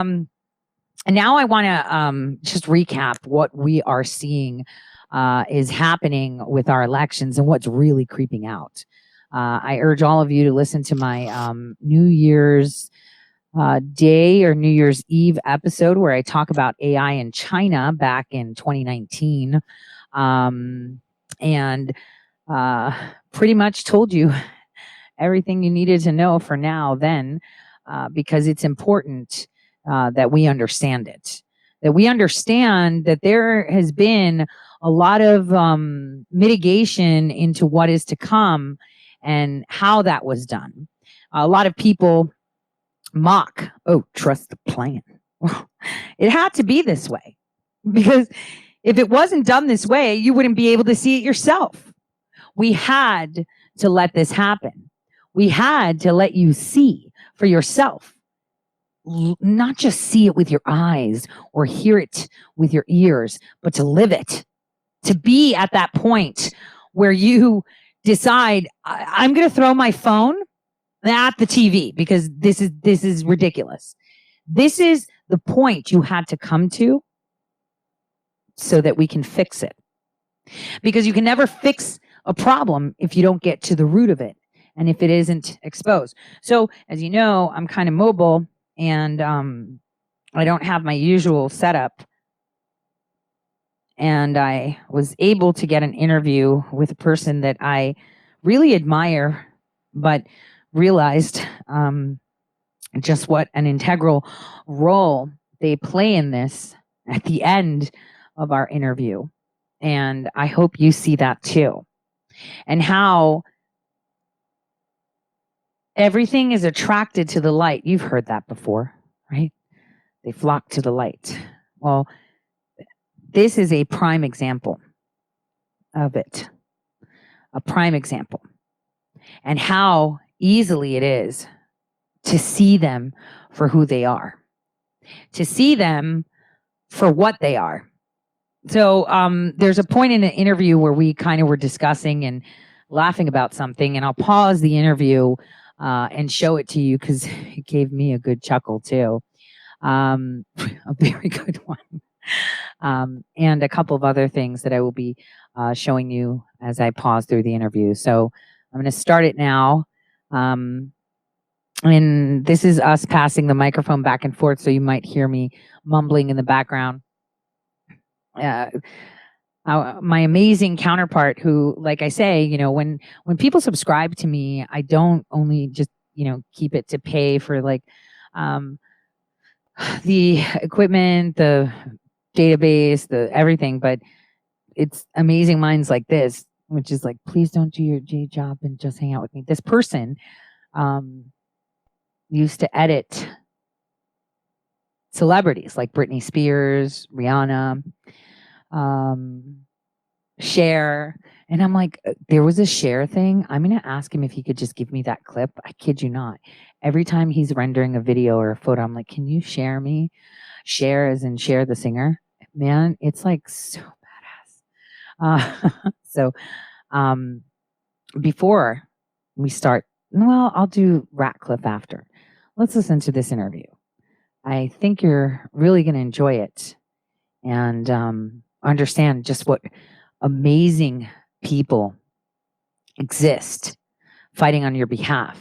And now I want to just recap what we are seeing is happening with our elections and what's really creeping out. I urge all of you to listen to my New Year's Day or New Year's Eve episode where I talk about AI in China back in 2019. And pretty much told you everything you needed to know for now then, because it's important that we understand it, that we understand that there has been a lot of mitigation into what is to come and how that was done. A lot of people mock, oh, trust the plan. It had to be this way, because if it wasn't done this way, you wouldn't be able to see it yourself. We had to let this happen. We had to let you see for yourself, not just see it with your eyes or hear it with your ears, but to live it, to be at that point where you decide, I'm going to throw my phone at the TV because this is ridiculous. This is the point you had to come to so that we can fix it. Because you can never fix a problem if you don't get to the root of it and if it isn't exposed. So, as you know, I'm kind of mobile and I don't have my usual setup. And I was able to get an interview with a person that I really admire, but realized just what an integral role they play in this at the end of our interview. And I hope you see that too. And how everything is attracted to the light. You've heard that before, right? They flock to the light. Well, this is a prime example of it. A prime example. And how easily it is to see them for who they are. To see them for what they are. So there's a point in an interview where we kind of were discussing and laughing about something, and I'll pause the interview and show it to you because it gave me a good chuckle too. A very good one. And a couple of other things that I will be showing you as I pause through the interview. So I'm going to start it now. And this is us passing the microphone back and forth, so you might hear me mumbling in the background. My amazing counterpart who, like I say, you know, when people subscribe to me, I don't only just, you know, keep it to pay for like the equipment, the database, the everything, but it's amazing minds like this, which is like, please don't do your J job and just hang out with me. This person used to edit celebrities like Britney Spears, Rihanna, Cher. And I'm like, there was a Cher thing. I'm going to ask him if he could just give me that clip. I kid you not. Every time he's rendering a video or a photo, I'm like, can you share me? Cher as in Cher the singer. Man, it's like so badass. So before we start, well, I'll do Ratcliffe after. Let's listen to this interview. I think you're really going to enjoy it and understand just what amazing people exist fighting on your behalf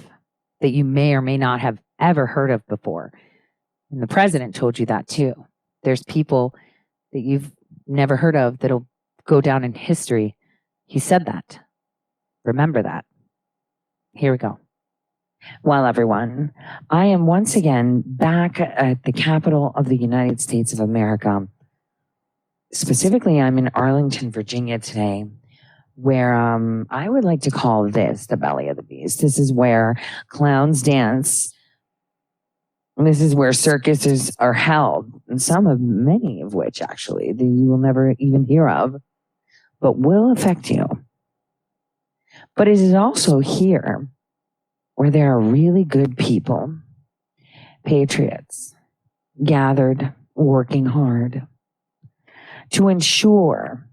that you may or may not have ever heard of before. And the president told you that too. There's people that you've never heard of that'll go down in history. He said that. Remember that. Here we go. Well, everyone, I am once again back at the capital of the United States of America. Specifically, I'm in Arlington, Virginia today, where I would like to call this the belly of the beast. This is where clowns dance. This is where circuses are held, and many of which actually that you will never even hear of, but will affect you. But it is also here where there are really good people, patriots, gathered, working hard to ensure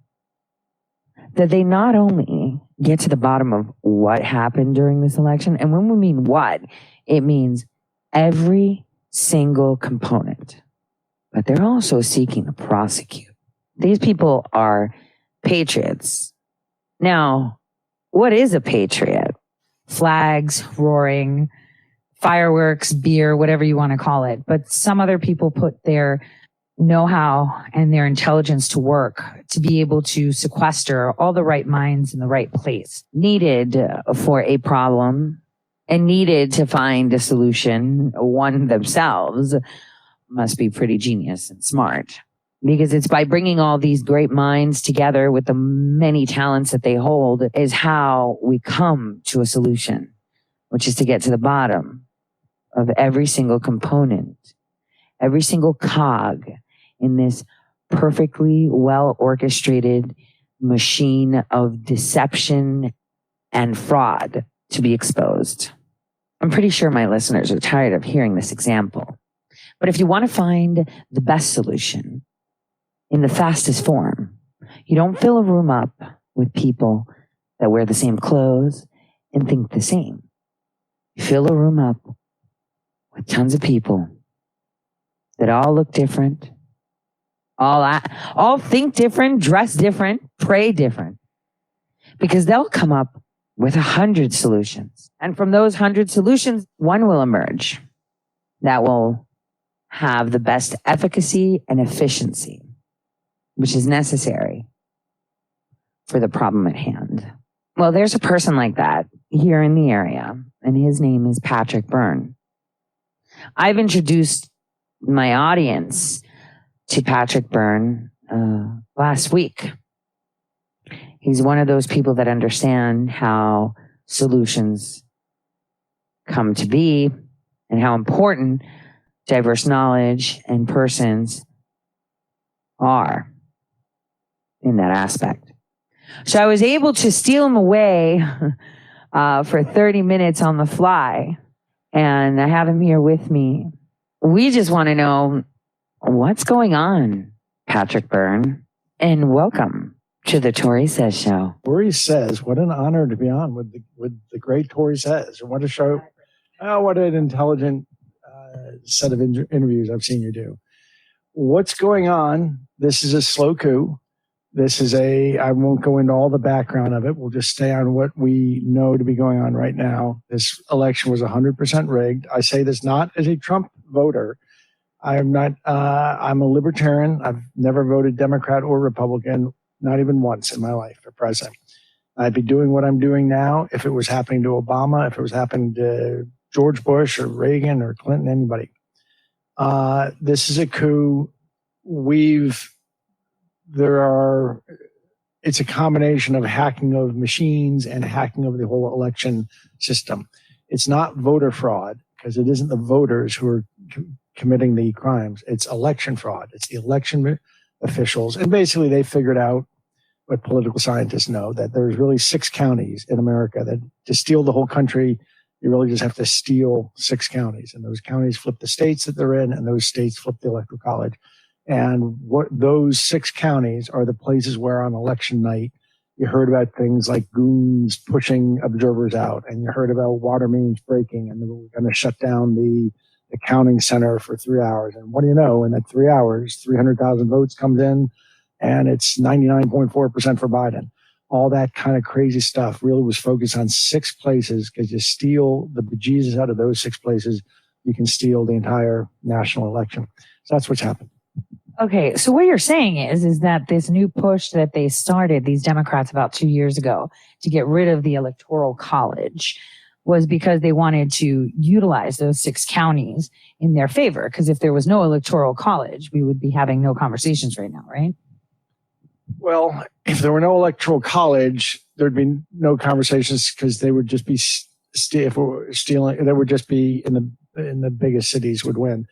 that they not only get to the bottom of what happened during this election, and when we mean what, it means every single component, but they're also seeking to prosecute. These people are patriots. Now, what is a patriot? Flags, roaring, fireworks, beer, whatever you want to call it. But some other people put their know-how and their intelligence to work to be able to sequester all the right minds in the right place needed for a problem and needed to find a solution. One themselves must be pretty genius and smart, because it's by bringing all these great minds together with the many talents that they hold is how we come to a solution, which is to get to the bottom of every single component, every single cog in this perfectly well orchestrated machine of deception and fraud to be exposed. I'm pretty sure my listeners are tired of hearing this example. But if you want to find the best solution in the fastest form, you don't fill a room up with people that wear the same clothes and think the same. You fill a room up with tons of people that all look different, all think different, dress different, pray different, because they'll come up with 100 solutions. And from those 100 solutions, one will emerge that will have the best efficacy and efficiency, which is necessary for the problem at hand. Well, there's a person like that here in the area, and his name is Patrick Byrne. I've introduced my audience to Patrick Byrne last week. He's one of those people that understand how solutions come to be and how important diverse knowledge and persons are in that aspect. So I was able to steal him away for 30 minutes on the fly, and I have him here with me. We just want to know what's going on, Patrick Byrne, and welcome to the Tori Says Show. Tori Says, what an honor to be on with the great Tori Says. What a show. Oh, what an intelligent set of interviews I've seen you do. What's going on? This is a slow coup. I won't go into all the background of it. We'll just stay on what we know to be going on right now. This election was 100% rigged. I say this not as a Trump voter. I'm a libertarian. I've never voted Democrat or Republican, not even once in my life for president. I'd be doing what I'm doing now if it was happening to Obama, if it was happening to George Bush or Reagan or Clinton, anybody. This is a coup. It's a combination of hacking of machines and hacking of the whole election system. It's not voter fraud, because it isn't the voters who are committing the crimes. It's election fraud. It's the election officials. And basically they figured out what political scientists know, that there's really 6 counties in America that to steal the whole country, you really just have to steal 6 counties. And those counties flip the states that they're in, and those states flip the electoral college. And what those 6 counties are the places where on election night, you heard about things like goons pushing observers out, and you heard about water mains breaking, and they were going to shut down the counting center for 3 hours. And what do you know? In that 3 hours, 300,000 votes comes in, and it's 99.4% for Biden. All that kind of crazy stuff really was focused on 6 places, because you steal the bejesus out of those 6 places, you can steal the entire national election. So that's what's happened. Okay, so what you're saying is that this new push that they started, these Democrats, about 2 years ago to get rid of the Electoral College was because they wanted to utilize those 6 counties in their favor. Because if there was no Electoral College, we would be having no conversations right now, right? Well, if there were no Electoral College, there'd be no conversations, because they would just be if we were stealing. They would just be in the biggest cities would win.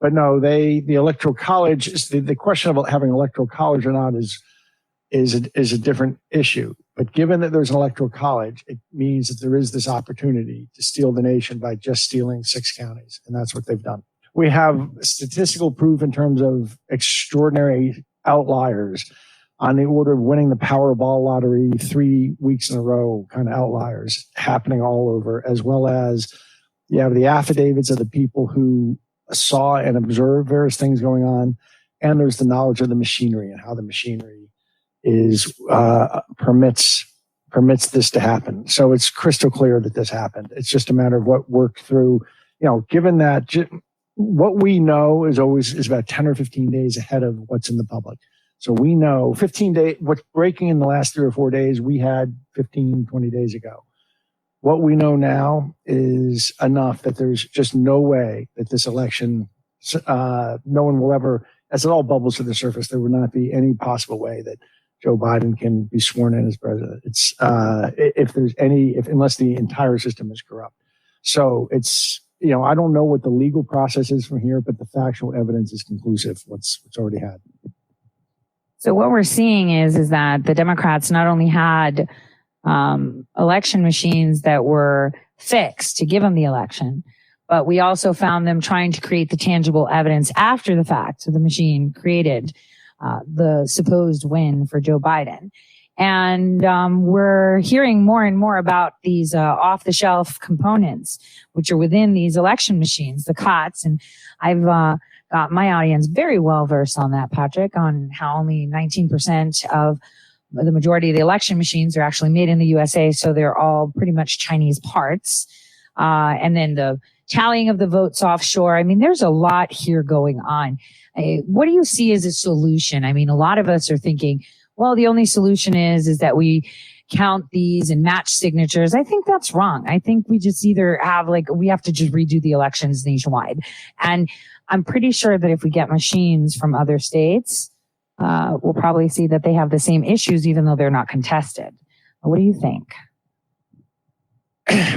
But no, the Electoral College is the question about having Electoral College or not is a different issue. But given that there's an Electoral College, it means that there is this opportunity to steal the nation by just stealing 6 counties, and that's what they've done. We have statistical proof in terms of extraordinary outliers on the order of winning the Powerball lottery 3 weeks in a row, kind of outliers happening all over, as well as you have the affidavits of the people who saw and observed various things going on, and there's the knowledge of the machinery and how the machinery is permits this to happen. So it's crystal clear that this happened. It's just a matter of what worked through. Given that what we know is about 10 or 15 days ahead of what's in the public. So we know 15 days, what's breaking in the last 3 or 4 days, we had 15, 20 days ago. What we know now is enough that there's just no way that this election, no one will ever, as it all bubbles to the surface, there would not be any possible way that Joe Biden can be sworn in as president. It's unless the entire system is corrupt. So it's, I don't know what the legal process is from here, but the factual evidence is conclusive. What's already had. So what we're seeing is that the Democrats not only had election machines that were fixed to give them the election, but we also found them trying to create the tangible evidence after the fact. So the machine created the supposed win for Joe Biden. And we're hearing more and more about these off-the-shelf components, which are within these election machines, the COTS. And I've got my audience very well versed on that, Patrick, on how only 19% of the majority of the election machines are actually made in the USA. So they're all pretty much Chinese parts. And then the tallying of the votes offshore. I mean, there's a lot here going on. What do you see as a solution? I mean, a lot of us are thinking, well, the only solution is that we count these and match signatures. I think that's wrong. I think we just either we have to just redo the elections nationwide. And I'm pretty sure that if we get machines from other states, we'll probably see that they have the same issues, even though they're not contested. What do you think?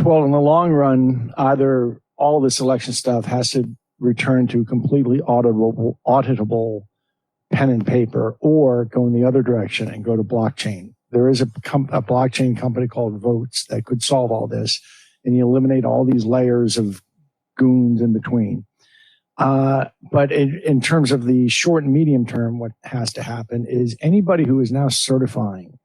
Well, in the long run, either all this election stuff has to return to completely auditable pen and paper, or go in the other direction and go to blockchain. There is a blockchain company called Votes that could solve all this, and you eliminate all these layers of goons in between. But in terms of the short and medium term, what has to happen is anybody who is now certifying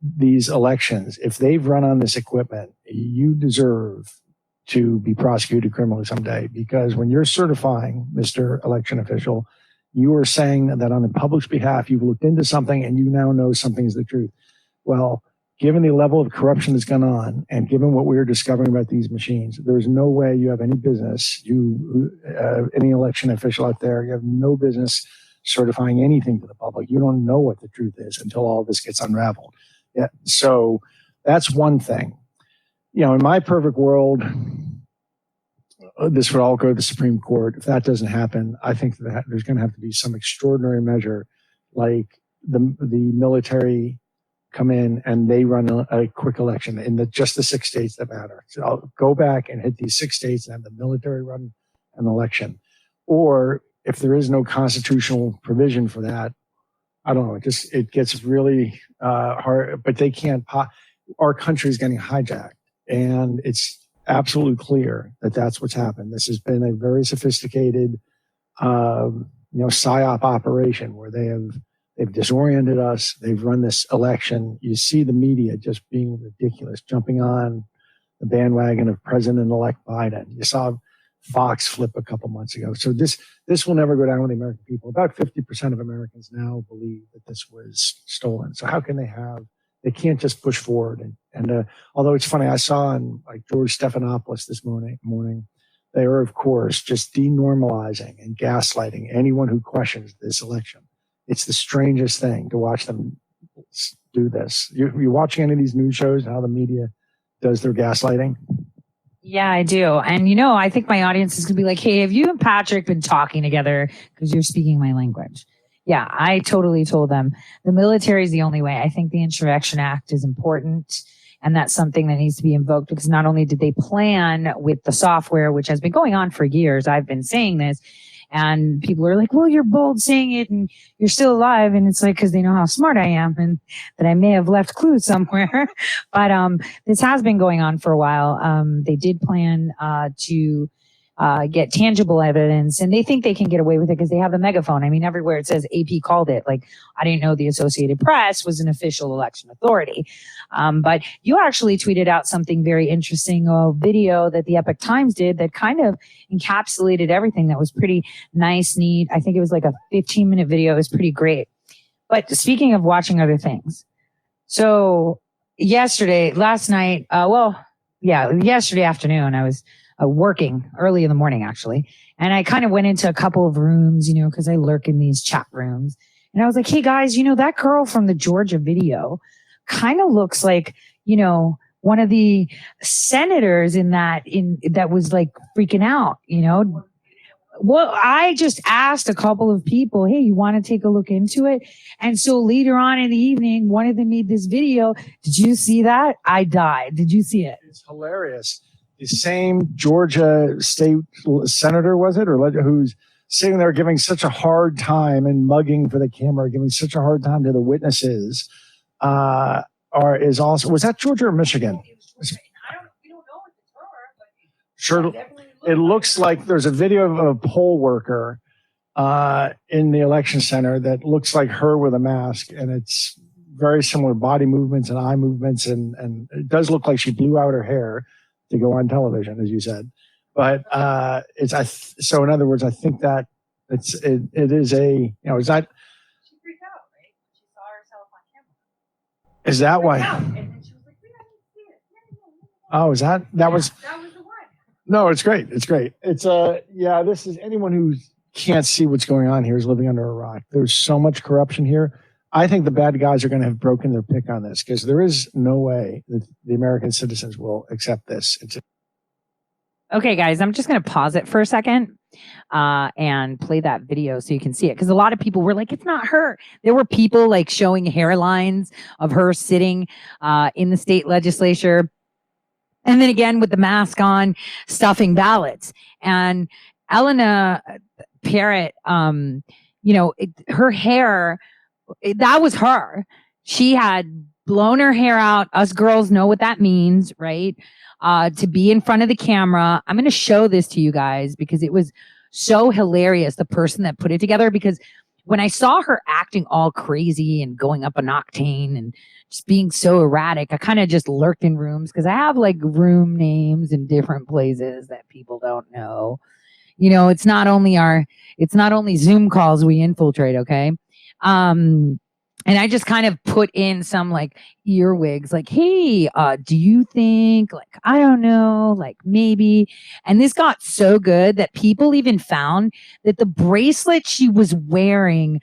these elections, if they've run on this equipment, you deserve to be prosecuted criminally someday, because when you're certifying, Mr. Election Official, you are saying that on the public's behalf, you've looked into something and you now know something is the truth. Well, given the level of corruption that's gone on, and given what we're discovering about these machines, there's no way you have any business, any election official out there, you have no business certifying anything to the public. You don't know what the truth is until all this gets unraveled. Yeah. So that's one thing. In my perfect world, this would all go to the Supreme Court. If that doesn't happen, I think that there's going to have to be some extraordinary measure, like the military come in and they run a quick election in just the 6 states that matter. So I'll go back and hit these 6 states and have the military run an election. Or if there is no constitutional provision for that, I don't know. It gets really hard. But they can't. Our country is getting hijacked, and it's absolutely clear that that's what's happened. This has been a very sophisticated, psyop operation where they've disoriented us. They've run this election. You see the media just being ridiculous, jumping on the bandwagon of President-elect Biden. You saw Fox flip a couple months ago. So this will never go down with the American people. About 50% of Americans now believe that this was stolen. So how can they can't just push forward. And although it's funny, I saw on George Stephanopoulos this morning, they are, of course, just denormalizing and gaslighting anyone who questions this election. It's the strangest thing to watch them do this. You watching any of these news shows, how the media does their gaslighting? Yeah, I do. And, I think my audience is going to be like, hey, have you and Patrick been talking together? Because you're speaking my language. Yeah, I totally told them the military is the only way. I think the Insurrection Act is important, and that's something that needs to be invoked, because not only did they plan with the software, which has been going on for years, I've been saying this, and people are like, well, you're bold saying it and you're still alive. And it's like, because they know how smart I am and that I may have left clues somewhere. But this has been going on for a while. They did plan to get tangible evidence, and they think they can get away with it because they have the megaphone. I mean, everywhere it says AP called it. Like, I didn't know the Associated Press was an official election authority. But you actually tweeted out something very interesting, a video that the Epoch Times did that kind of encapsulated everything. That was pretty nice, neat. I think it was like a 15-minute video. It was pretty great. But speaking of watching other things, so yesterday afternoon, I was working early in the morning, actually. And I kind of went into a couple of rooms, because I lurk in these chat rooms. And I was like, hey guys, that girl from the Georgia video kind of looks like, one of the senators that was like freaking out, Well, I just asked a couple of people, hey, you want to take a look into it? And so later on in the evening, one of them made this video. Did you see that? I died. Did you see it? It's hilarious. The same Georgia state senator, was it, or who's sitting there giving such a hard time and mugging for the camera, giving such a hard time to the witnesses, is also, was that Georgia or Michigan? We don't know if it's her, but sure. It looks like there's a video of a poll worker in the election center that looks like her with a mask, and it's very similar body movements and eye movements, and it does look like she blew out her hair to go on television, as you said. But so in other words, I think that it is is that she freaked out, right? She saw herself on camera. Is that why? And then she was like, we don't see it. Oh, is that was the one. No, it's great. It's great. It's this is anyone who can't see what's going on here is living under a rock. There's so much corruption here. I think the bad guys are going to have broken their pick on this, because there is no way that the American citizens will accept this. Okay, guys, I'm just going to pause it for a second and play that video so you can see it. Because a lot of people were like, it's not her. There were people like showing hairlines of her sitting in the state legislature. And then again, with the mask on, stuffing ballots. And Elena Parrott, her hair, that was her. She had blown her hair out. Us girls know what that means, right? To be in front of the camera. I'm going to show this to you guys because it was so hilarious, the person that put it together. Because when I saw her acting all crazy and going up an octane and just being so erratic, I kind of just lurked in rooms because I have like room names in different places that people don't know. It's not only Zoom calls we infiltrate, okay? And I just kind of put in some like earwigs, like, hey, do you think, like, I don't know, like maybe. And this got so good that people even found that the bracelet she was wearing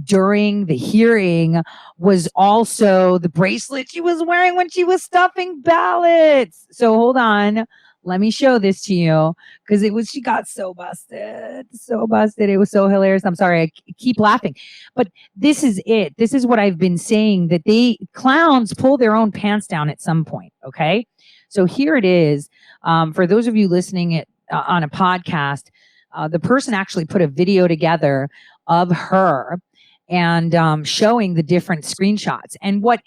during the hearing was also the bracelet she was wearing when she was stuffing ballots. So hold on. Let me show this to you because she got so busted. It was so hilarious. I'm sorry. I keep laughing, but this is it. This is what I've been saying, that clowns pull their own pants down at some point. Okay. So here it is. For those of you listening on a podcast, the person actually put a video together of her and showing the different screenshots. And what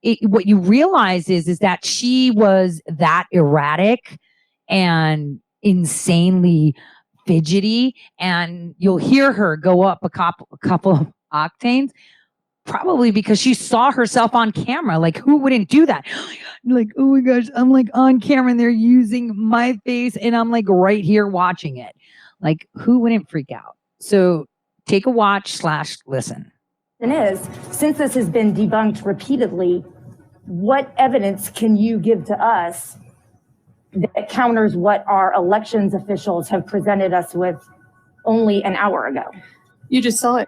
you realize is that she was that erratic and insanely fidgety, and you'll hear her go up a couple of octanes, probably because she saw herself on camera. Like, who wouldn't do that? Like, oh my gosh, I'm like on camera and they're using my face and I'm like right here watching it. Like, who wouldn't freak out? So take a watch/listen. And since this has been debunked repeatedly, what evidence can you give to us that counters what our elections officials have presented us with only an hour ago? You just saw it.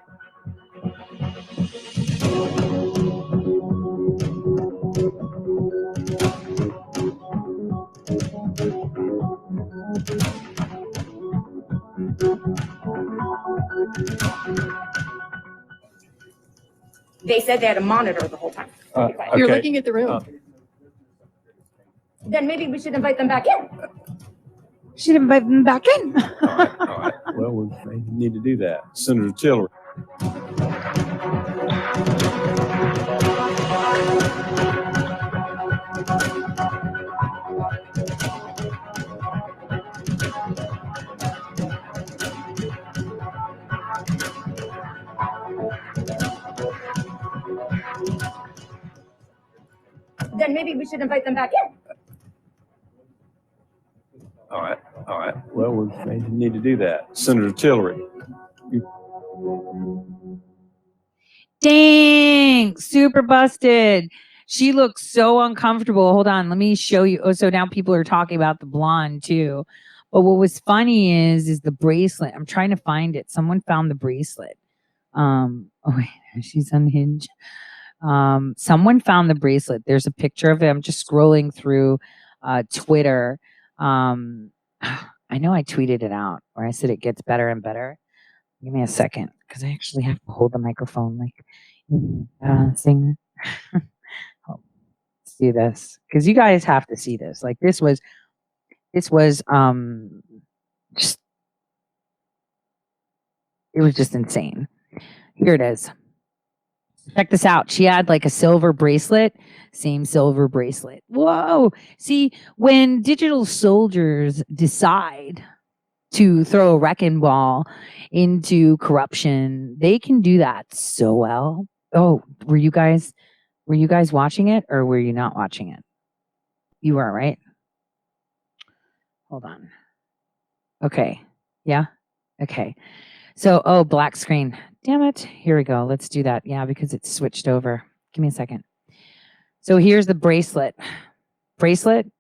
They said they had a monitor the whole time. You're looking at the room. Then maybe we should invite them back in. Should invite them back in. All right. Well, we need to do that. Senator Tillery. Then maybe we should invite them back in. All right. Well, we need to do that. Senator Tillery. Dang, super busted. She looks so uncomfortable. Hold on, let me show you. Oh, so now people are talking about the blonde too. But what was funny is the bracelet. I'm trying to find it. Someone found the bracelet. Oh wait, she's unhinged. Someone found the bracelet. There's a picture of it. I'm just scrolling through Twitter. I know I tweeted it out where I said it gets better and better. Give me a second because I actually have to hold the microphone like sing. Oh, let's do this because you guys have to see this. Like this was just it was just insane. Here it is. Check this out. She had like a silver bracelet, same silver bracelet. Whoa. See, when digital soldiers decide to throw a wrecking ball into corruption, they can do that so well. Oh, were you guys watching it or were you not watching it? You were, right? Hold on. Okay. Yeah. Okay. So, black screen. Damn it. Here we go. Let's do that. Yeah, because it's switched over. Give me a second. So here's the bracelet. Bracelet.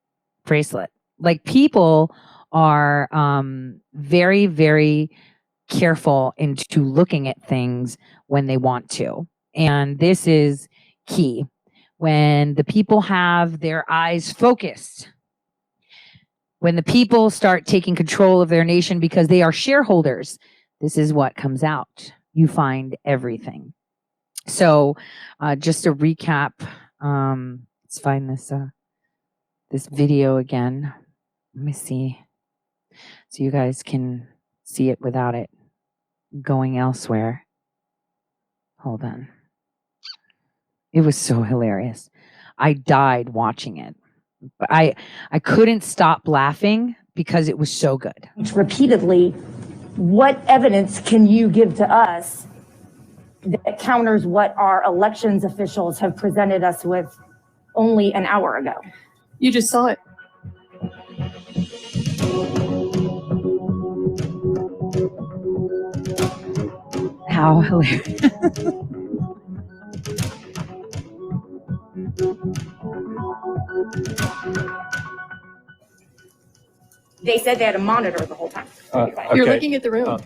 Like people are very, very careful into looking at things when they want to. And this is key. When the people have their eyes focused, when the people start taking control of their nation because they are shareholders, this is what comes out. You find everything. So just to recap, let's find this video again. Let me see. So you guys can see it without it going elsewhere. Hold on. It was so hilarious. I died watching it. But I couldn't stop laughing because it was so good. Repeatedly, what evidence can you give to us that counters what our elections officials have presented us with only an hour ago? You just saw it. How hilarious. They said they had a monitor the whole time. You're looking at the room.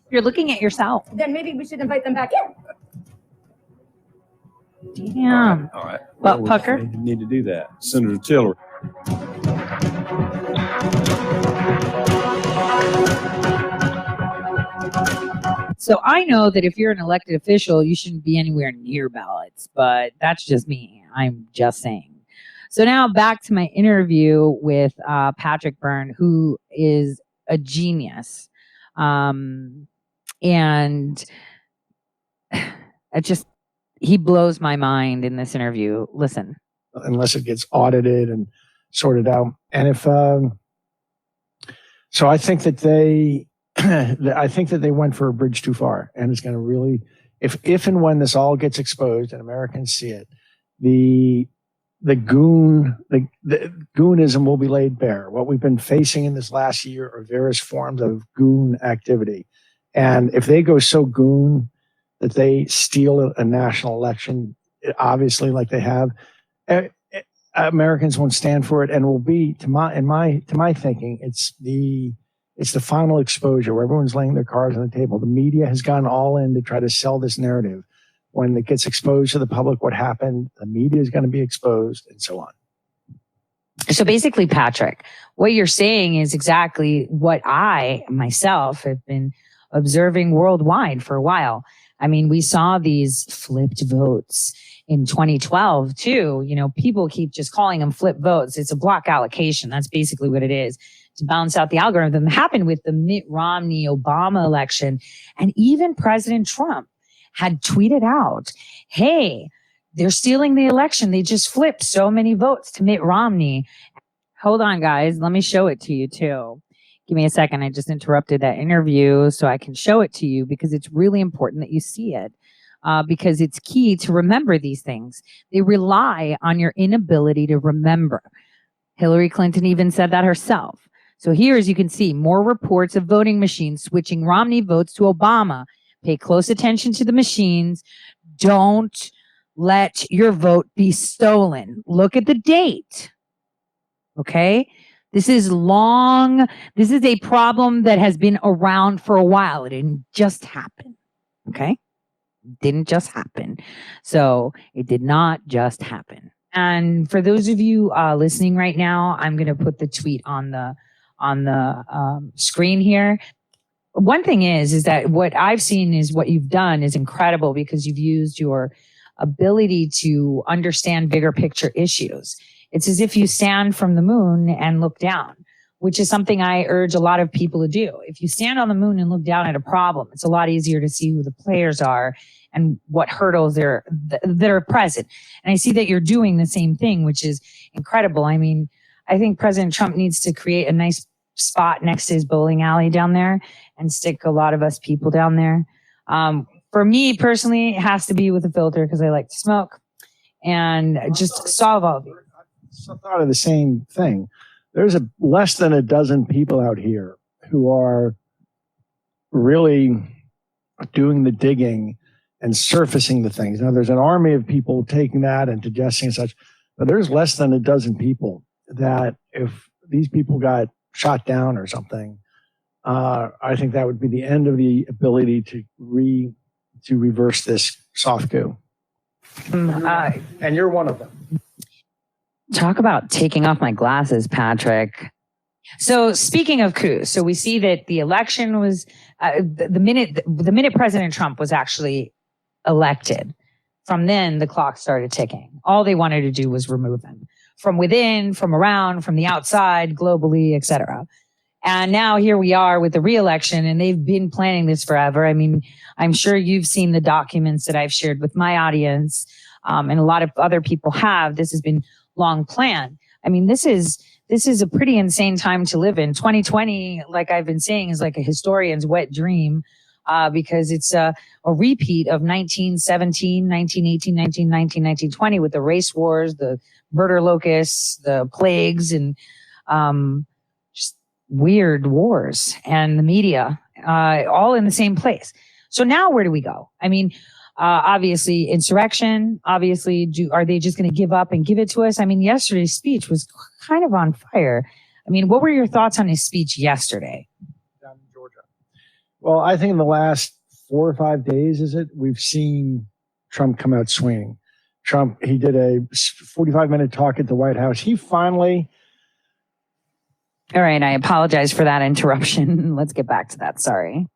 You're looking at yourself. Then maybe we should invite them back in. Damn. All right. Butt pucker. We need to do that. Senator Tillery. So I know that if you're an elected official, you shouldn't be anywhere near ballots, but that's just me. I'm just saying. So now back to my interview with Patrick Byrne, who is a genius. And he blows my mind in this interview. Listen. Unless it gets audited and sorted out. And if, so I think that they went for a bridge too far, and it's going to really, if and when this all gets exposed and Americans see it, the goonism will be laid bare. What we've been facing in this last year are various forms of goon activity. And if they go so goon that they steal a national election, obviously like they have, Americans won't stand for it, and will be, to my thinking, it's the final exposure where everyone's laying their cards on the table. The media has gone all in to try to sell this narrative. When it gets exposed to the public, what happened, the media is going to be exposed, and so on. So basically, Patrick, what you're saying is exactly what I myself have been observing worldwide for a while. I mean, we saw these flipped votes in 2012 too. You know, people keep just calling them flip votes. It's a block allocation. That's basically what it is, to balance out the algorithm. It happened with the Mitt Romney Obama election. And even President Trump had tweeted out, hey, they're stealing the election. They just flipped so many votes to Mitt Romney. Hold on, guys. Let me show it to you too. Give me a second. I just interrupted that interview so I can show it to you because it's really important that you see it. Because it's key to remember these things. They rely on your inability to remember. Hillary Clinton even said that herself. So here, as you can see, more reports of voting machines switching Romney votes to Obama. Pay close attention to the machines. Don't let your vote be stolen. Look at the date. Okay? This is long. This is a problem that has been around for a while. It didn't just happen. Okay? Didn't just happen. So it did not just happen. And for those of you listening right now, I'm going to put the tweet on the screen here. One thing is that what I've seen is what you've done is incredible because you've used your ability to understand bigger picture issues. It's as if you stand from the moon and look down, which is something I urge a lot of people to do. If you stand on the moon and look down at a problem, it's a lot easier to see who the players are and what hurdles that are present. And I see that you're doing the same thing, which is incredible. I mean, I think President Trump needs to create a nice spot next to his bowling alley down there and stick a lot of us people down there. For me personally, it has to be with a filter because I like to smoke and just solve all of it. I thought of the same thing. There's less than a dozen people out here who are really doing the digging and surfacing the things. Now, there's an army of people taking that and digesting and such, but there's less than a dozen people that if these people got shot down or something, I think that would be the end of the ability to reverse this soft coup. And you're one of them. Talk about taking off my glasses, Patrick. So speaking of coups, so we see that the election was the minute President Trump was actually elected. From then, the clock started ticking. All they wanted to do was remove him from within, from around, from the outside, globally, etc. And now here we are with the re-election, and they've been planning this forever. I mean, I'm sure you've seen the documents that I've shared with my audience, and a lot of other people have. This has been long planned. I mean, this is a pretty insane time to live in. 2020, like I've been saying, is like a historian's wet dream because it's a repeat of 1917, 1918, 1919, 1920 with the race wars, the murder locusts, the plagues, and just weird wars and the media all in the same place. So now where do we go? I mean, obviously insurrection, obviously are they just going to give up and give it to us? I mean, yesterday's speech was kind of on fire. I mean, what were your thoughts on his speech yesterday? Down in Georgia. Well, I think in the last 4 or 5 days, we've seen Trump come out swinging. He did a 45-minute talk at the White House. He finally... All right, I apologize for that interruption. Let's get back to that. Sorry.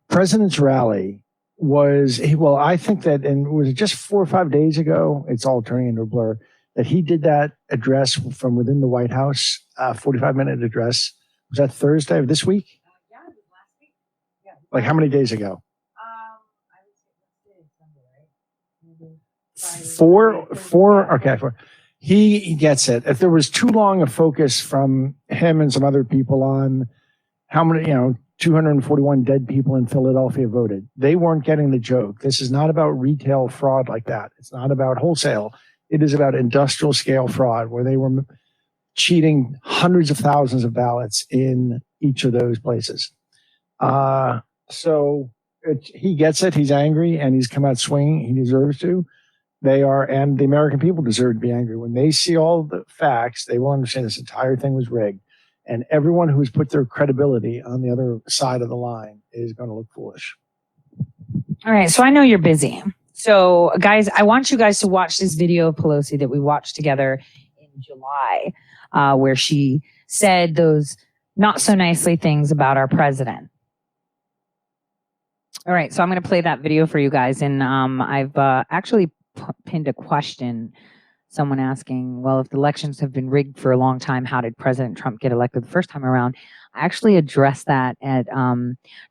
President's rally I think that, and was it just 4 or 5 days ago? It's all turning into a blur. That he did that address from within the White House, 45-minute address. Was that Thursday of this week? Yeah, it was last week. Yeah. Like how many days ago? I would say Sunday, right? Four. Okay, 4. He gets it. If there was too long a focus from him and some other people on how many, 241 dead people in Philadelphia voted, they weren't getting the joke. This is not about retail fraud like that. It's not about wholesale. It is about industrial scale fraud where they were cheating hundreds of thousands of ballots in each of those places. He gets it. He's angry and he's come out swinging. He deserves to. And the American people deserve to be angry. When they see all the facts, they will understand this entire thing was rigged. And everyone who has put their credibility on the other side of the line is going to look foolish. All right. So I know you're busy. So guys, I want you guys to watch this video of Pelosi that we watched together in July, where she said those not so nicely things about our president. All right. So I'm going to play that video for you guys. And I've actually pinned a question. Someone asking, well, if the elections have been rigged for a long time, how did President Trump get elected the first time around? I actually addressed that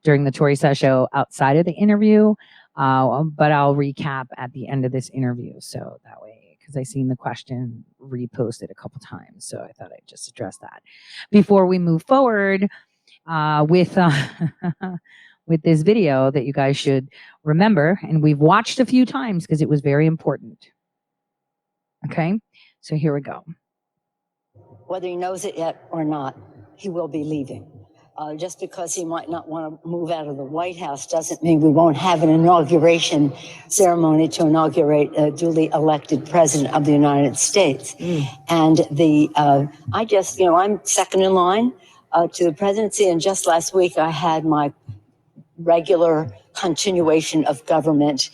during the Tori Says show outside of the interview, but I'll recap at the end of this interview. So that way it because I seen the question reposted a couple times. So I thought I'd just address that before we move forward with with this video that you guys should remember, and we've watched a few times because it was very important. Okay, so here we go. Whether he knows it yet or not, he will be leaving. Just because he might not want to move out of the White House doesn't mean we won't have an inauguration ceremony to inaugurate a duly elected president of the United States. And I'm second in line to the presidency. And just last week, I had my regular continuation of government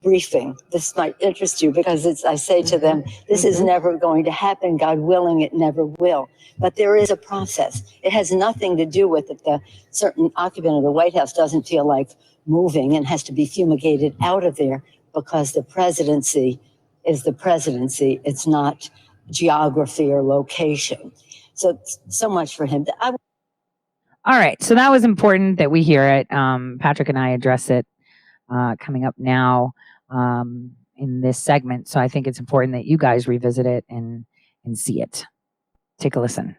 briefing. This might interest you because I say to them, this is never going to happen. God willing, it never will. But there is a process. It has nothing to do with if the certain occupant of the White House doesn't feel like moving and has to be fumigated out of there, because the presidency is the presidency. It's not geography or location. So much for him. All right. So that was important that we hear it. Patrick and I address it coming up now in this segment. So I think it's important that you guys revisit it and see it. Take a listen.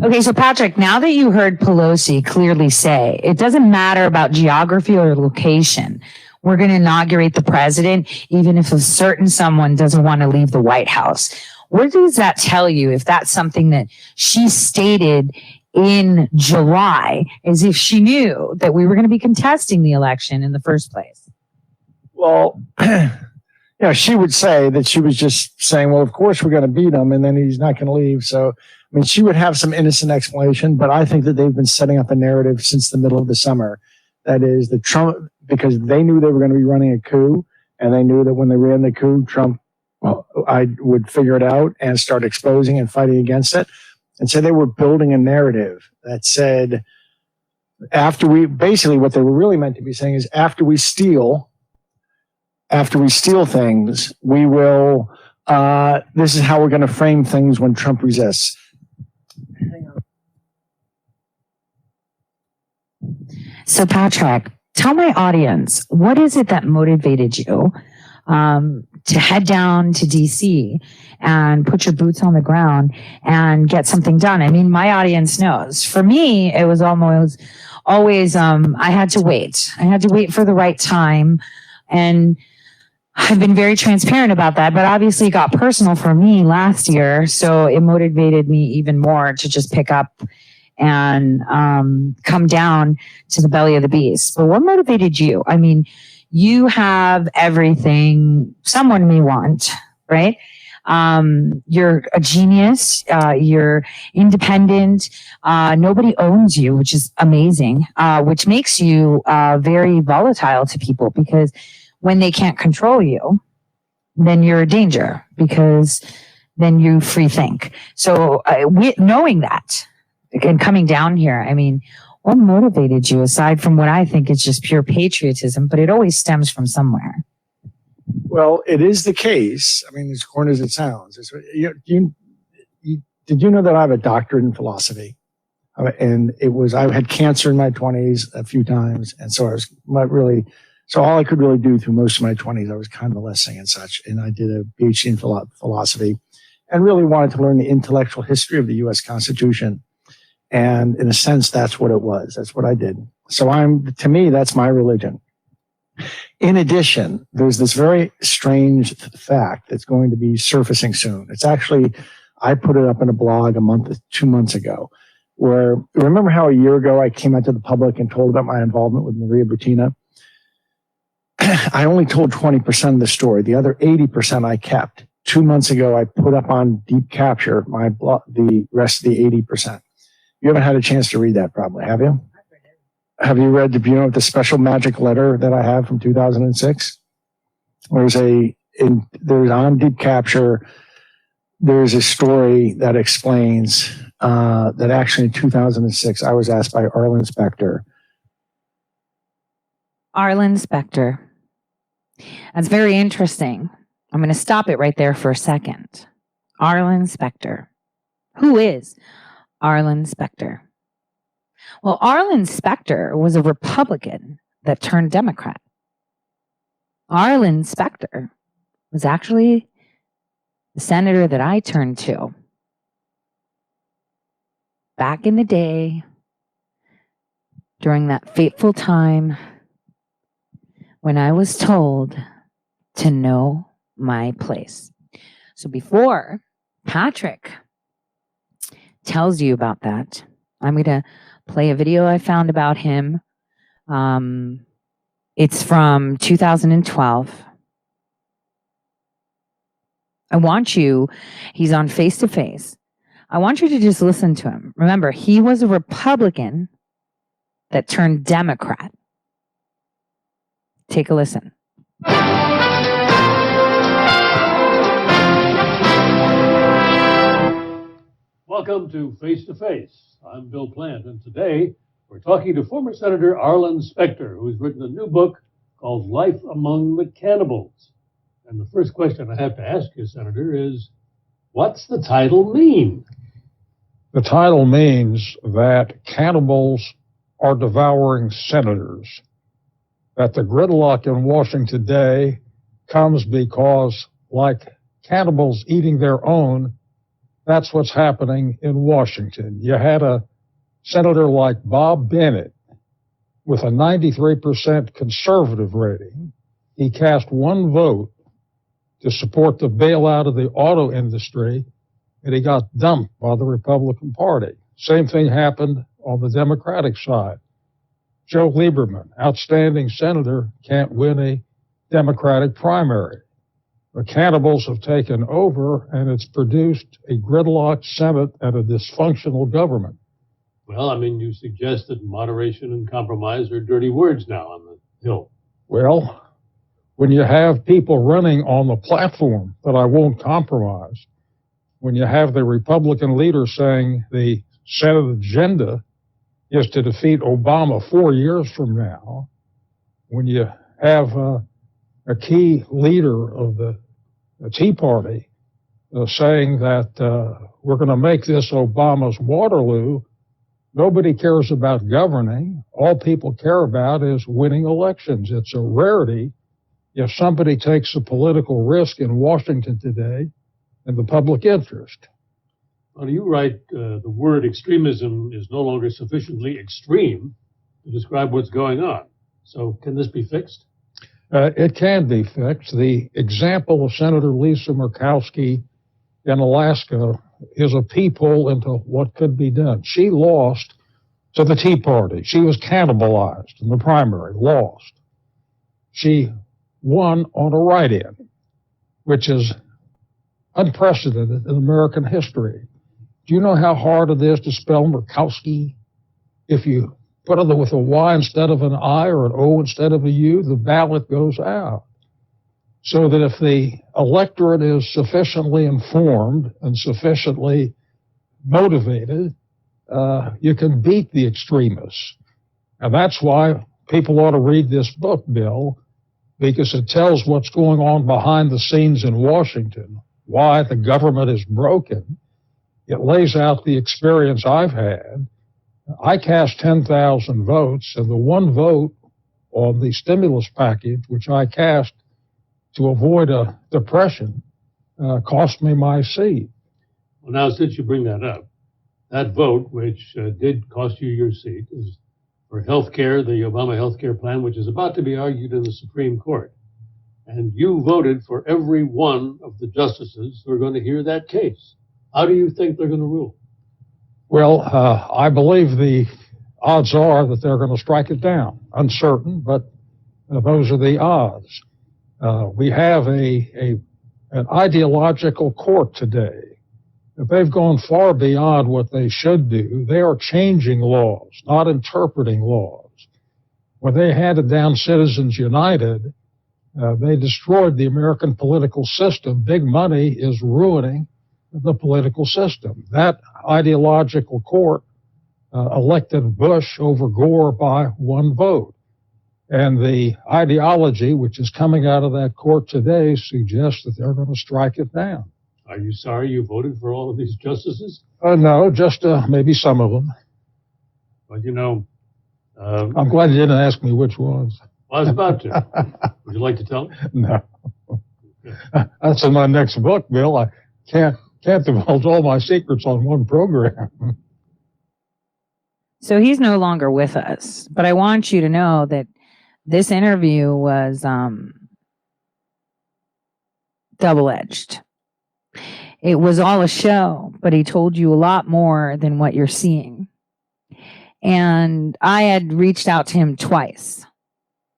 Okay, so Patrick, now that you heard Pelosi clearly say it doesn't matter about geography or location, we're going to inaugurate the president, even if a certain someone doesn't want to leave the White House. What does that tell you if that's something that she stated in July, as if she knew that we were going to be contesting the election in the first place? Well, she would say that she was just saying, well, of course we're going to beat him and then he's not going to leave. So, I mean, she would have some innocent explanation, but I think that they've been setting up a narrative since the middle of the summer. That is the Trump, because they knew they were going to be running a coup, and they knew that when they ran the coup, Trump, I would figure it out and start exposing and fighting against it. And so they were building a narrative that said, basically what they were really meant to be saying is after we steal things, we will, this is how we're going to frame things when Trump resists. So Patrick, tell my audience, what is it that motivated you to head down to DC and put your boots on the ground and get something done? I mean, my audience knows. For me, it was always, I had to wait. I had to wait for the right time. And I've been very transparent about that, but obviously it got personal for me last year. So it motivated me even more to just pick up and come down to the belly of the beast. But what motivated you? I mean, you have everything someone may want, right? You're a genius. You're independent. Nobody owns you, which is amazing, which makes you very volatile to people, because when they can't control you, then you're a danger, because then you free think. So knowing that and coming down here, I mean, what motivated you aside from what I think is just pure patriotism, but it always stems from somewhere? Well, it is the case. I mean, as corny as it sounds, did you know that I have a doctorate in philosophy? And I had cancer in my 20s a few times. And so I was so all I could really do through most of my 20s, I was convalescing and such. And I did a PhD in philosophy and really wanted to learn the intellectual history of the U.S. Constitution. And in a sense, that's what it was. That's what I did. So to me, that's my religion. In addition, there's this very strange fact that's going to be surfacing soon. It's actually, I put it up in a blog 2 months ago, where, remember how a year ago I came out to the public and told about my involvement with Maria Butina? I only told 20% of the story. The other 80% I kept. 2 months ago, I put up on Deep Capture the rest of the 80%. You haven't had a chance to read that, probably, have you? Have you read the special magic letter that I have from 2006? There's on Deep Capture, there's a story that explains that actually in 2006, I was asked by Arlen Specter. Arlen Specter. That's very interesting. I'm going to stop it right there for a second. Arlen Specter. Who is Arlen Specter? Well, Arlen Specter was a Republican that turned Democrat. Arlen Specter was actually the senator that I turned to back in the day during that fateful time when I was told to know my place. So before Patrick tells you about that, I'm going to play a video I found about him. It's from 2012. I want you, he's on Face to Face. I want you to just listen to him. Remember, he was a Republican that turned Democrat. Take a listen. Welcome to Face to Face. I'm Bill Plant, and today we're talking to former Senator Arlen Specter, who's written a new book called Life Among the Cannibals. And the first question I have to ask you, Senator, is what's the title mean? The title means that cannibals are devouring senators, that the gridlock in Washington today comes because, like cannibals eating their own, that's what's happening in Washington. You had a senator like Bob Bennett with a 93% conservative rating. He cast one vote to support the bailout of the auto industry, and he got dumped by the Republican Party. Same thing happened on the Democratic side. Joe Lieberman, outstanding senator, can't win a Democratic primary. The cannibals have taken over, and it's produced a gridlocked Senate and a dysfunctional government. Well, I mean, you suggest that moderation and compromise are dirty words now on the Hill. Well, when you have people running on the platform that I won't compromise, when you have the Republican leader saying the Senate agenda is to defeat Obama 4 years from now, when you have a key leader of the Tea Party saying that we're going to make this Obama's Waterloo, nobody cares about governing. All people care about is winning elections. It's a rarity if somebody takes a political risk in Washington today in the public interest. Well, you write the word extremism is no longer sufficiently extreme to describe what's going on. So can this be fixed? It can be fixed. The example of Senator Lisa Murkowski in Alaska is a peephole into what could be done. She lost to the Tea Party. She was cannibalized in the primary, lost. She won on a write-in, which is unprecedented in American history. Do you know how hard it is to spell Murkowski? If you put it with a Y instead of an I or an O instead of a U, the ballot goes out. So that if the electorate is sufficiently informed and sufficiently motivated, you can beat the extremists. And that's why people ought to read this book, Bill, because it tells what's going on behind the scenes in Washington, why the government is broken. It lays out the experience I've had. I cast 10,000 votes, and the one vote on the stimulus package, which I cast to avoid a depression, cost me my seat. Well, now, since you bring that up, that vote, which did cost you your seat, is for health care, the Obama health care plan, which is about to be argued in the Supreme Court. And you voted for every one of the justices who are going to hear that case. How do you think they're going to rule? Well, I believe the odds are that they're going to strike it down. Uncertain, but those are the odds. We have an ideological court today. If they've gone far beyond what they should do, they are changing laws, not interpreting laws. When they handed down Citizens United, they destroyed the American political system. Big money is ruining the political system. That ideological court elected Bush over Gore by one vote. And the ideology which is coming out of that court today suggests that they're going to strike it down. Are you sorry you voted for all of these justices? No, just maybe some of them. But you know, I'm glad you didn't ask me which ones. I was about to. Would you like to tell? No. That's in my next book, Bill. I can't divulge all my secrets on one program. So he's no longer with us, but I want you to know that this interview was double-edged. It was all a show, but he told you a lot more than what you're seeing. And I had reached out to him twice.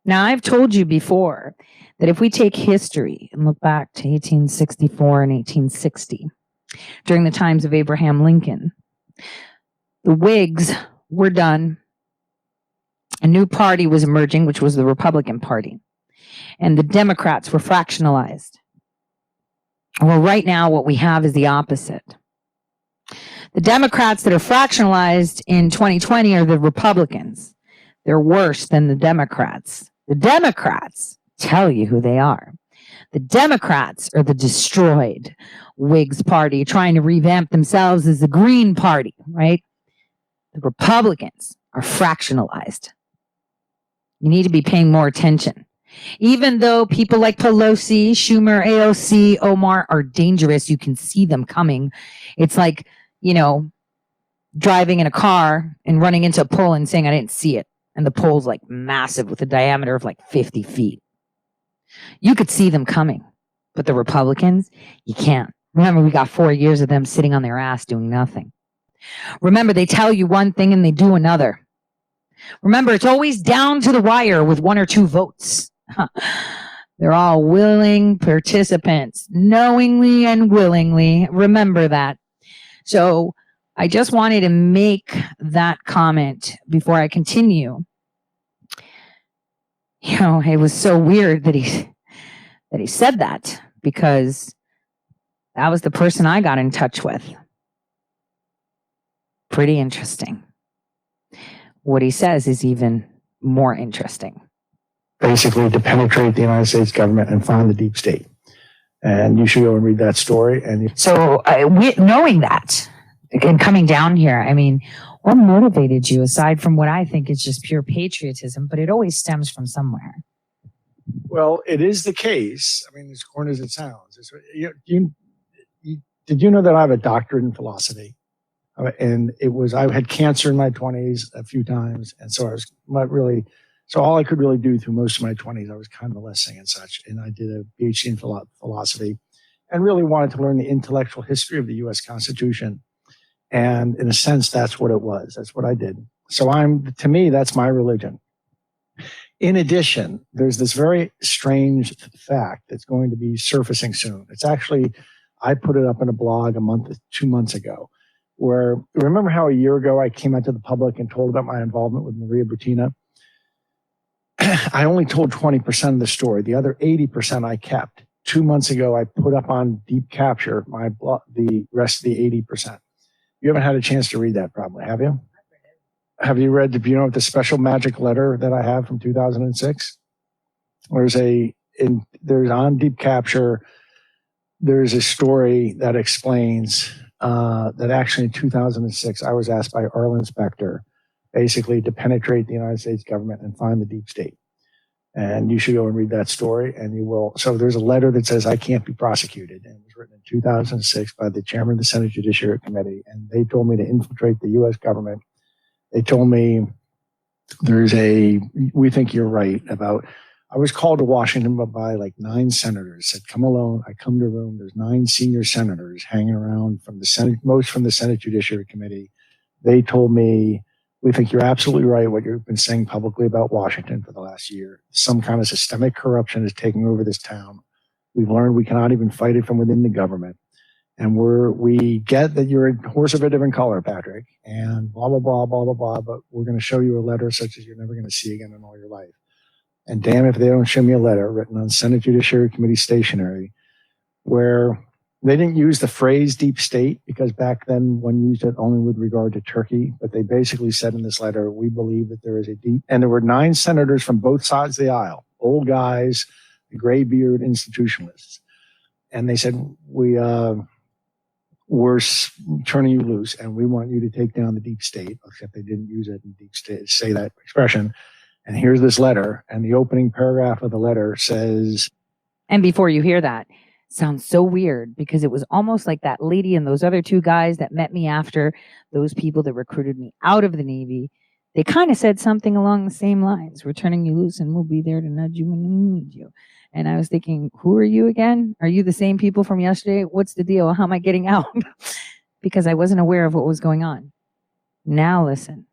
Now, I've told you before that if we take history and look back to 1864 and 1860, during the times of Abraham Lincoln, the Whigs were done. A new party was emerging, which was the Republican Party. And the Democrats were fractionalized. Well, right now, what we have is the opposite. The Democrats that are fractionalized in 2020 are the Republicans. They're worse than the Democrats. The Democrats tell you who they are. The Democrats are the destroyed Whigs party trying to revamp themselves as the Green Party, right? The Republicans are fractionalized. You need to be paying more attention. Even though people like Pelosi, Schumer, AOC, Omar are dangerous, you can see them coming. It's like, driving in a car and running into a pole and saying, I didn't see it. And the pole's like massive with a diameter of like 50 feet. You could see them coming, but the Republicans, you can't. Remember, we got 4 years of them sitting on their ass doing nothing. Remember, they tell you one thing and they do another. Remember, it's always down to the wire with 1 or 2 votes. They're all willing participants, knowingly and willingly. Remember that. So I just wanted to make that comment before I continue. It was so weird that he said that, because that was the person I got in touch with. Pretty interesting. What he says is even more interesting. Basically, to penetrate the United States government and find the deep state. And you should go and read that story. So knowing that and coming down here, what motivated you aside from what I think is just pure patriotism, but it always stems from somewhere? Well, it is the case. As corny as it sounds. Did you know that I have a doctorate in philosophy? And I had cancer in my 20s a few times. And so I was not really, so all I could really do through most of my 20s, I was convalescing and such. And I did a PhD in philosophy and really wanted to learn the intellectual history of the U.S. Constitution. And in a sense, that's what it was. That's what I did. So to me, that's my religion. In addition, there's this very strange fact that's going to be surfacing soon. It's actually, I put it up in a blog 2 months ago, where, remember how a year ago I came out to the public and told about my involvement with Maria Butina? I only told 20% of the story. The other 80% I kept. 2 months ago, I put up on Deep Capture the rest of the 80%. You haven't had a chance to read that probably, have you? Have you read the special magic letter that I have from 2006? There's on Deep Capture, there's a story that explains that actually in 2006, I was asked by Arlen Specter basically to penetrate the United States government and find the deep state. And you should go and read that story and you will. So there's a letter that says I can't be prosecuted. And it was written in 2006 by the chairman of the Senate Judiciary Committee. And they told me to infiltrate the U.S. government. They told me we think you're right about, I was called to Washington by like 9 senators, said, come alone. I come to a room. There's 9 senior senators hanging around from the Senate, most from the Senate Judiciary Committee. They told me, we think you're absolutely right what you've been saying publicly about Washington for the last year. Some kind of systemic corruption is taking over this town. We've learned we cannot even fight it from within the government. And we get that you're a horse of a different color, Patrick, and blah, blah, blah, blah, blah, blah, but we're going to show you a letter such as you're never going to see again in all your life. And damn if they don't show me a letter written on Senate Judiciary Committee stationery where they didn't use the phrase deep state because back then one used it only with regard to Turkey. But they basically said in this letter, we believe that there is a deep, and there were 9 senators from both sides of the aisle, old guys, the gray beard institutionalists. And they said, we're turning you loose and we want you to take down the deep state, except they didn't use it in deep state, say that expression. And here's this letter. And the opening paragraph of the letter says, And before you hear that, sounds so weird because it was almost like that lady and those other two guys that met me after, those people that recruited me out of the Navy. They kind of said something along the same lines. We're turning you loose and we'll be there to nudge you when we need you. And I was thinking, who are you again? Are you the same people from yesterday? What's the deal? How am I getting out? Because I wasn't aware of what was going on. Now listen.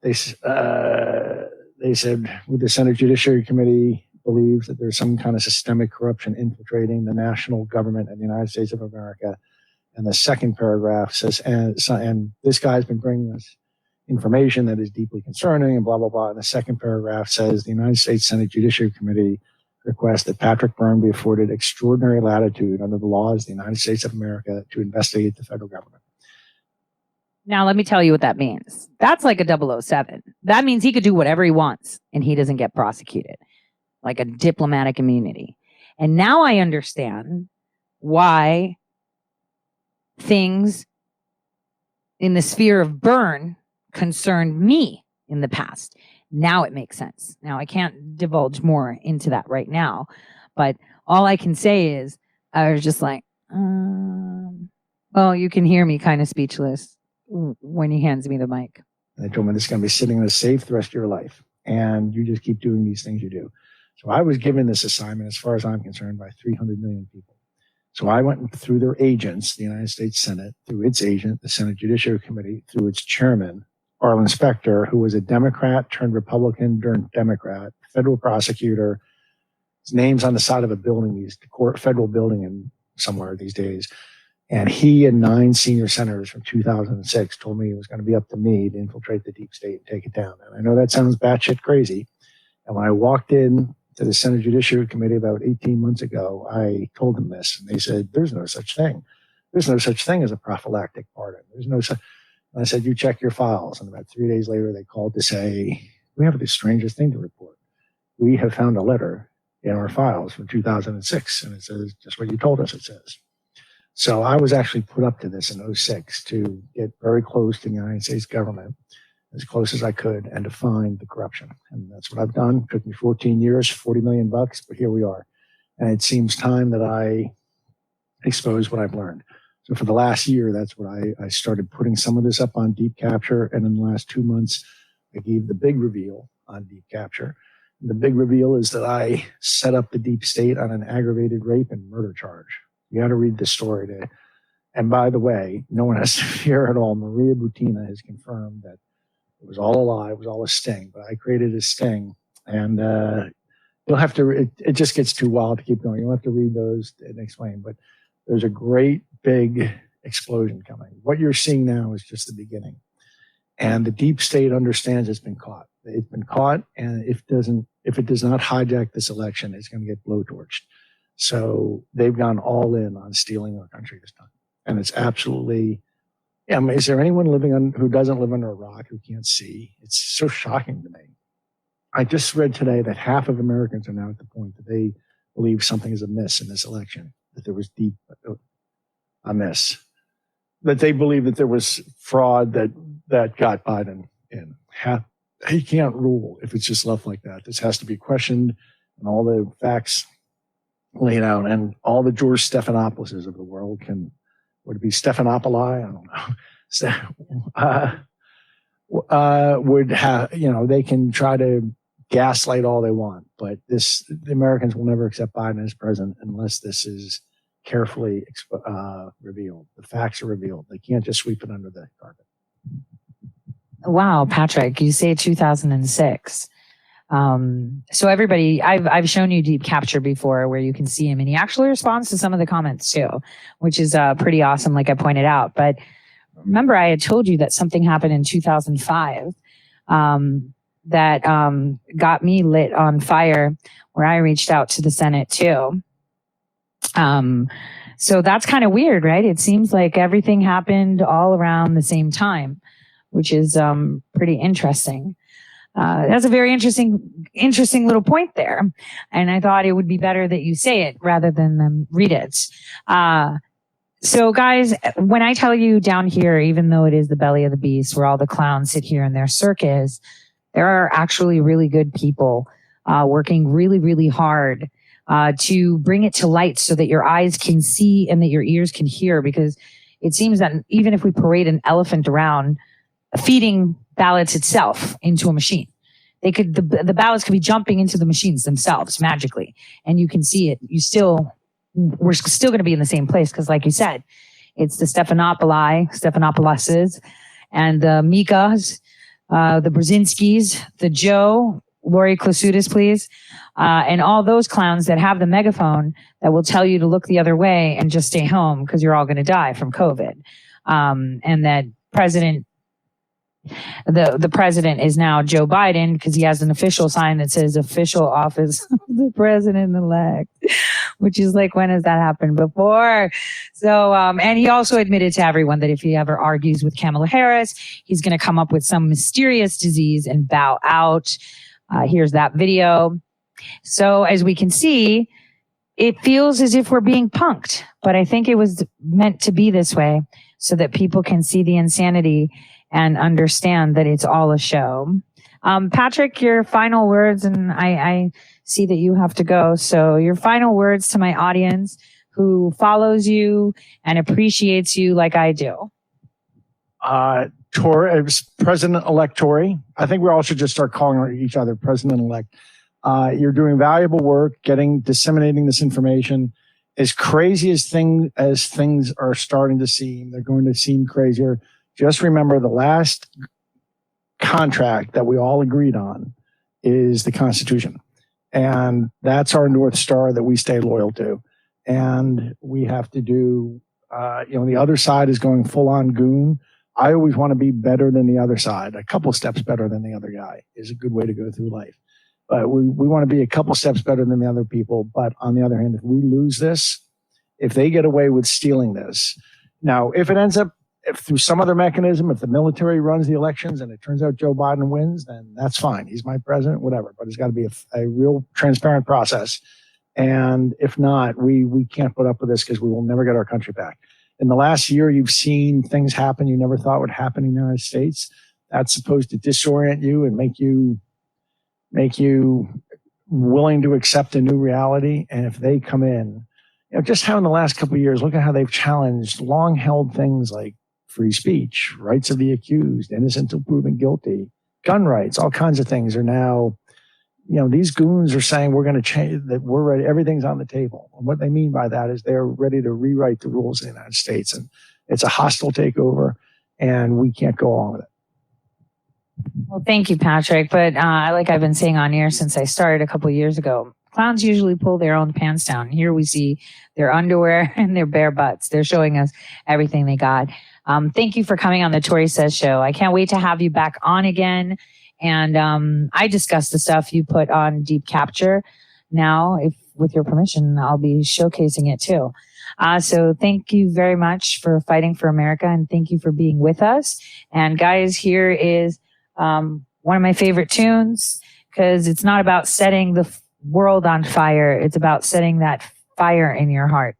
They said the Senate Judiciary Committee believes that there's some kind of systemic corruption infiltrating the national government of the United States of America. And the second paragraph says, and this guy's been bringing us information that is deeply concerning and blah, blah, blah. And the second paragraph says the United States Senate Judiciary Committee requests that Patrick Byrne be afforded extraordinary latitude under the laws of the United States of America to investigate the federal government. Now, let me tell you what that means. That's like a 007. That means he could do whatever he wants and he doesn't get prosecuted, like a diplomatic immunity. And now I understand why things in the sphere of Byrne concerned me in the past. Now it makes sense. Now I can't divulge more into that right now, but all I can say is I was just like, well, you can hear me kind of speechless when he hands me the mic. And they told me this is going to be sitting in a safe the rest of your life. And you just keep doing these things you do. So I was given this assignment, as far as I'm concerned, by 300 million people. So I went through their agents, the United States Senate, through its agent, the Senate Judiciary Committee, through its chairman, Arlen Specter, who was a Democrat turned Republican turned Democrat, federal prosecutor. His name's on the side of a building, the federal building in somewhere these days. And he and 9 senior senators from 2006 told me it was going to be up to me to infiltrate the deep state and take it down. And I know that sounds batshit crazy. And when I walked in to the Senate Judiciary Committee about 18 months ago, I told them this, and they said, there's no such thing. There's no such thing as a prophylactic pardon. There's no such. And I said, you check your files. And about 3 days later, they called to say, we have the strangest thing to report. We have found a letter in our files from 2006, and it says just what you told us it says. So I was actually put up to this in 2006 to get very close to the United States government, as close as I could, and to find the corruption. And that's what I've done. It took me 14 years, $40 million, but here we are. And it seems time that I expose what I've learned. So for the last year, that's what I started putting some of this up on Deep Capture. And in the last 2 months, I gave the big reveal on Deep Capture. And the big reveal is that I set up the deep state on an aggravated rape and murder charge. You got to read the story to. And by the way, no one has to fear at all. Maria Butina has confirmed that it was all a lie. It was all a sting. But I created a sting, and you'll have to. It just gets too wild to keep going. You'll have to read those and explain. But there's a great big explosion coming. What you're seeing now is just the beginning, and the deep state understands it's been caught. It's been caught, and if it does not hijack this election, it's going to get blowtorched. So they've gone all in on stealing our country this time. And it's absolutely, yeah, I mean, is there anyone who doesn't live under a rock who can't see? It's so shocking to me. I just read today that half of Americans are now at the point that they believe something is amiss in this election, that there was deep amiss, that they believe that there was fraud that got Biden in. He can't rule if it's just left like that. This has to be questioned and all the facts laid out, and all the George Stephanopoulos of the world would it be Stephanopoli? I don't know. Would have, they can try to gaslight all they want, but the Americans will never accept Biden as president unless this is carefully revealed. The facts are revealed. They can't just sweep it under the carpet. Wow, Patrick, you say 2006. So everybody, I've shown you Deep Capture before where you can see him, and he actually responds to some of the comments too, which is pretty awesome, like I pointed out. But remember, I had told you that something happened in 2005 that got me lit on fire, where I reached out to the Senate too. So that's kind of weird, right? It seems like everything happened all around the same time, which is pretty interesting. That's a very interesting little point there. And I thought it would be better that you say it rather than them read it. So guys, when I tell you down here, even though it is the belly of the beast where all the clowns sit here in their circus, there are actually really good people working really, really hard to bring it to light so that your eyes can see and that your ears can hear, because it seems that even if we parade an elephant around feeding ballots itself into a machine, the ballots could be jumping into the machines themselves magically, and you can see it. We're still going to be in the same place, because like you said, it's the Stephanopouloses, and the Mikas, the Brzezinskis, the Joe, Lori Klasutis, please, and all those clowns that have the megaphone that will tell you to look the other way and just stay home because you're all going to die from COVID. And that the president is now Joe Biden, because he has an official sign that says official office of the president-elect, which is like, when has that happened before? So, and he also admitted to everyone that if he ever argues with Kamala Harris, he's going to come up with some mysterious disease and bow out. Here's that video. So as we can see, it feels as if we're being punked, but I think it was meant to be this way so that people can see the insanity and understand that it's all a show. Patrick, your final words, and I see that you have to go. So your final words to my audience who follows you and appreciates you like I do. President-elect Tory. I think we all should just start calling each other President-elect. You're doing valuable work, disseminating this information. As crazy as things are starting to seem, they're going to seem crazier. Just remember, the last contract that we all agreed on is the Constitution. And that's our North Star that we stay loyal to. And we have to do, the other side is going full on goon. I always want to be better than the other side. A couple steps better than the other guy is a good way to go through life. But we want to be a couple steps better than the other people. But on the other hand, if we lose this, if they get away with stealing this, now, if it ends up, if through some other mechanism, if the military runs the elections and it turns out Joe Biden wins, then that's fine. He's my president, whatever. But it's got to be a real transparent process. And if not, we can't put up with this, because we will never get our country back. In the last year, you've seen things happen you never thought would happen in the United States. That's supposed to disorient you and make you willing to accept a new reality. And if they come in, just how in the last couple of years, look at how they've challenged long-held things like free speech, rights of the accused, innocent until proven guilty, gun rights, all kinds of things are now, these goons are saying we're going to change, that we're ready, everything's on the table. And what they mean by that is they're ready to rewrite the rules in the United States. And it's a hostile takeover, and we can't go along with it. Well, thank you, Patrick. But like I've been saying on air since I started a couple of years ago, clowns usually pull their own pants down. Here we see their underwear and their bare butts. They're showing us everything they got. Thank you for coming on the Tori Says Show. I can't wait to have you back on again. And I discussed the stuff you put on Deep Capture. Now, if with your permission, I'll be showcasing it too. So thank you very much for fighting for America, and thank you for being with us. And guys, here is one of my favorite tunes, because it's not about setting the world on fire. It's about setting that fire in your heart.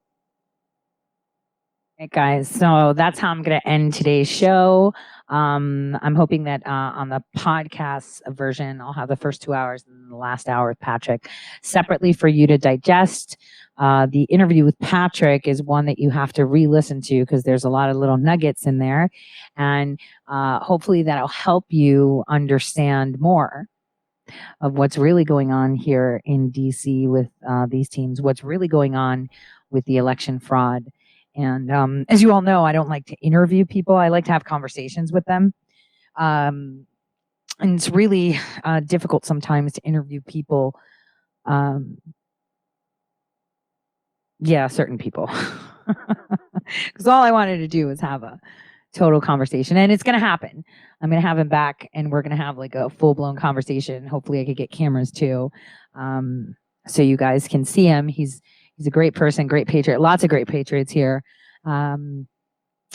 Right, guys. So that's how I'm going to end today's show. I'm hoping that on the podcast version, I'll have the first 2 hours and the last hour with Patrick separately for you to digest. The interview with Patrick is one that you have to re-listen to, because there's a lot of little nuggets in there. And hopefully that'll help you understand more of what's really going on here in DC with these teams, what's really going on with the election fraud. And as you all know, I don't like to interview people. I like to have conversations with them. And it's really difficult sometimes to interview people. Certain people. Because all I wanted to do was have a total conversation. And it's going to happen. I'm going to have him back, and we're going to have like a full-blown conversation. Hopefully I could get cameras too, so you guys can see him. He's a great person, great patriot, lots of great patriots here. And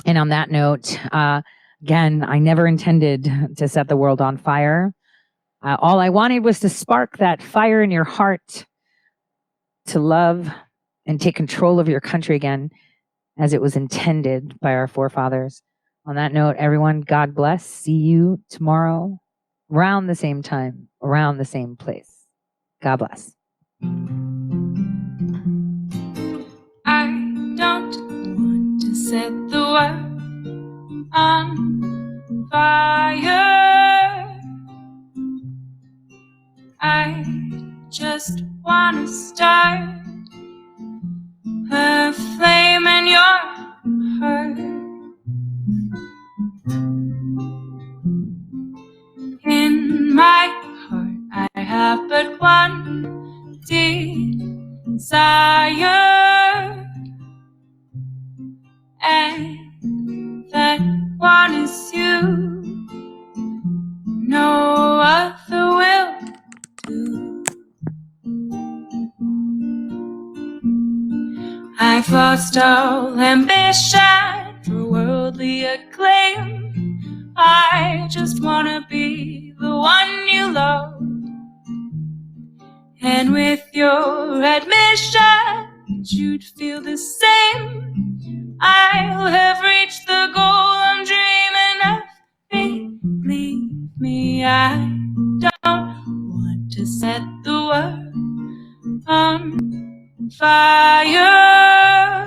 on that note, again, I never intended to set the world on fire. All I wanted was to spark that fire in your heart to love and take control of your country again, as it was intended by our forefathers. On that note, everyone, God bless. See you tomorrow around the same time, around the same place. God bless. set the world on fire. I just wanna start a flame in your heart. In my heart I have but one desire, and that one is you. No other will do. I've lost all ambition for worldly acclaim. I just wanna be the one you love. And with your admission, you'd feel the same. I'll have reached the goal I'm dreaming of. Believe me, I don't want to set the world on fire.